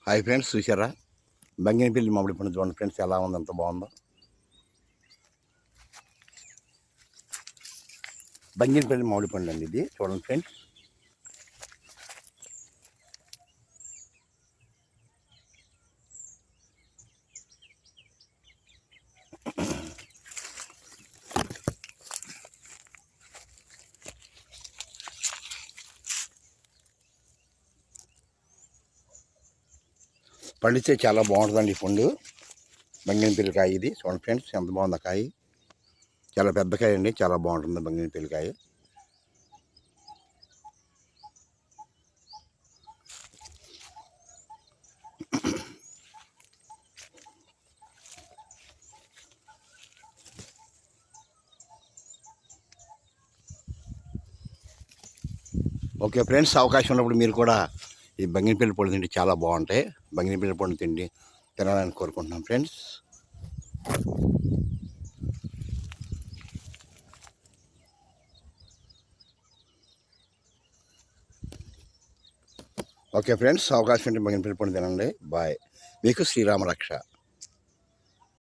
Hi friends, చూసారా బంగినపల్లి మామిడి పండు చూడండి ఫ్రెండ్స్, ఎలా ఉంది, ఎంత బాగుందో. బంగినపల్లి మామిడి పండు అండి ఇది, చూడండి ఫ్రెండ్స్. పండితే చాలా బాగుంటుందండి ఈ పండు. బంగినపల్లి కాయ ఇది, చూడండి ఫ్రెండ్స్ ఎంత బాగుంది కాయ. చాలా పెద్ద కాయ అండి, చాలా బాగుంటుంది బంగినపల్లి కాయ. ఓకే ఫ్రెండ్స్, అవకాశం ఉన్నప్పుడు మీరు కూడా ఈ బంగినపల్లి పండు తింటే చాలా బాగుంటాయి. బంగినపల్లి పండు తినాలని కోరుకుంటున్నాం ఫ్రెండ్స్. ఓకే ఫ్రెండ్స్, అవకాశం ఉంటే బంగినపల్లి పండు తినండి. బాయ్. మీకు శ్రీరామ రక్ష.